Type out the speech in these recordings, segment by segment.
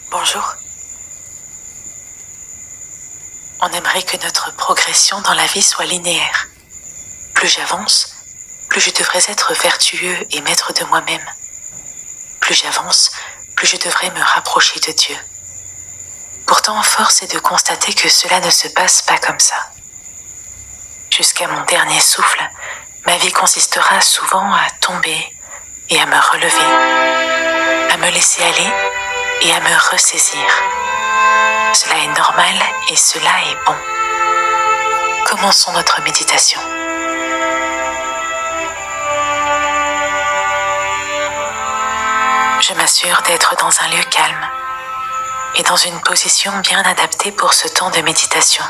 Bonjour. On aimerait que notre progression dans la vie soit linéaire. Plus j'avance, plus je devrais être vertueux et maître de moi-même. Plus j'avance, plus je devrais me rapprocher de Dieu. Pourtant, force est de constater que cela ne se passe pas comme ça. Jusqu'à mon dernier souffle, ma vie consistera souvent à tomber et à me relever, à me laisser aller et à me ressaisir. Cela est normal et cela est bon. Commençons notre méditation. Je m'assure d'être dans un lieu calme et dans une position bien adaptée pour ce temps de méditation.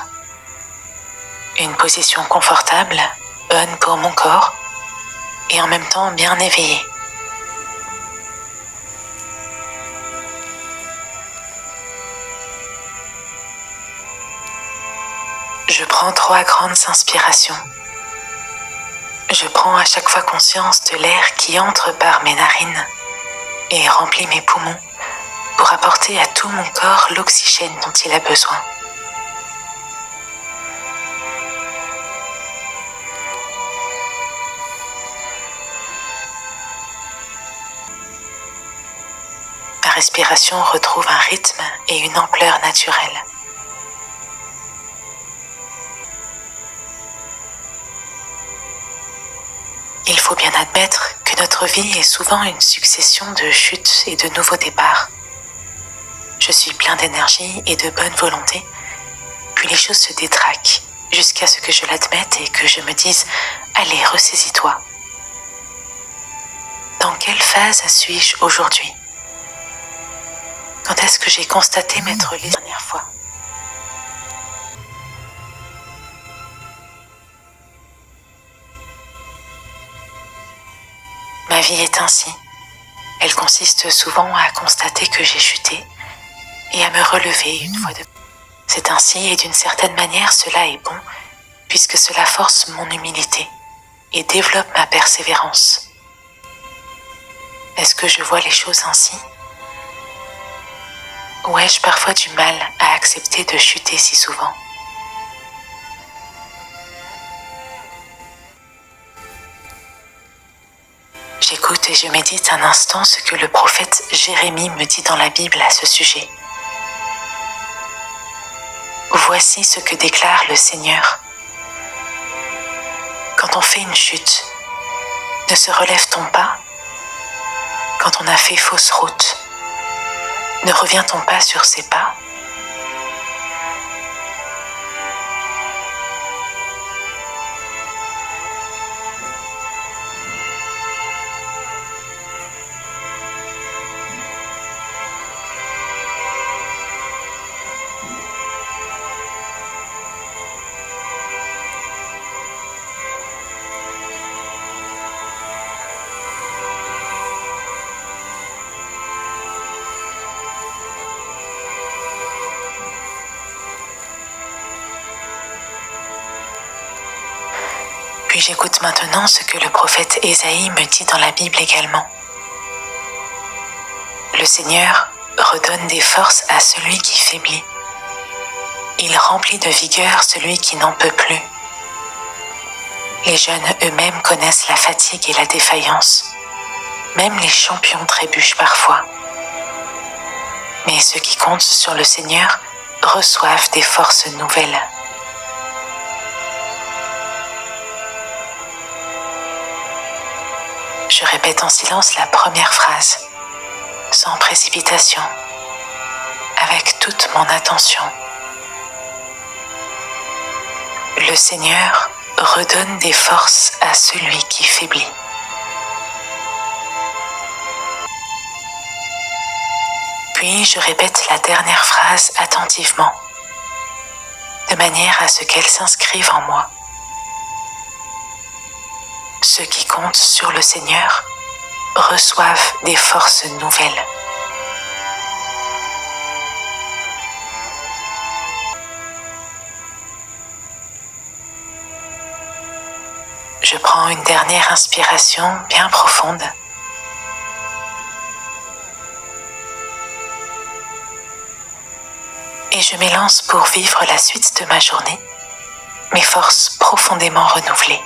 Une position confortable, bonne pour mon corps et en même temps bien éveillée. Je prends 3 grandes inspirations. Je prends à chaque fois conscience de l'air qui entre par mes narines et remplit mes poumons pour apporter à tout mon corps l'oxygène dont il a besoin. Ma respiration retrouve un rythme et une ampleur naturelle. Il faut bien admettre que notre vie est souvent une succession de chutes et de nouveaux départs. Je suis plein d'énergie et de bonne volonté, puis les choses se détraquent jusqu'à ce que je l'admette et que je me dise « Allez, ressaisis-toi ». Dans quelle phase suis-je aujourd'hui ? Quand est-ce que j'ai constaté m'être la dernière fois ? Ma vie est ainsi. Elle consiste souvent à constater que j'ai chuté et à me relever une fois de plus. C'est ainsi et d'une certaine manière cela est bon puisque cela force mon humilité et développe ma persévérance. Est-ce que je vois les choses ainsi ? Ou ai-je parfois du mal à accepter de chuter si souvent ? J'écoute et je médite un instant ce que le prophète Jérémie me dit dans la Bible à ce sujet. Voici ce que déclare le Seigneur. Quand on fait une chute, ne se relève-t-on pas ? Quand on a fait fausse route, ne revient-on pas sur ses pas ? Puis j'écoute maintenant ce que le prophète Ésaïe me dit dans la Bible également. Le Seigneur redonne des forces à celui qui faiblit. Il remplit de vigueur celui qui n'en peut plus. Les jeunes eux-mêmes connaissent la fatigue et la défaillance. Même les champions trébuchent parfois. Mais ceux qui comptent sur le Seigneur reçoivent des forces nouvelles. Je répète en silence la première phrase, sans précipitation, avec toute mon attention. Le Seigneur redonne des forces à celui qui faiblit. Puis je répète la dernière phrase attentivement, de manière à ce qu'elle s'inscrive en moi. Ceux qui comptent sur le Seigneur reçoivent des forces nouvelles. Je prends une dernière inspiration bien profonde. et je m'élance pour vivre la suite de ma journée, mes forces profondément renouvelées.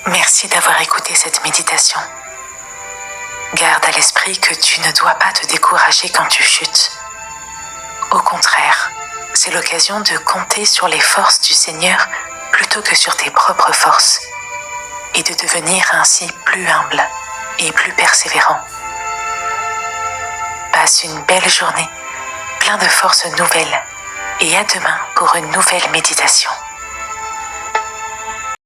Merci d'avoir écouté cette méditation. Garde à l'esprit que tu ne dois pas te décourager quand tu chutes. Au contraire, c'est l'occasion de compter sur les forces du Seigneur plutôt que sur tes propres forces et de devenir ainsi plus humble et plus persévérant. Passe une belle journée, plein de forces nouvelles, et à demain pour une nouvelle méditation.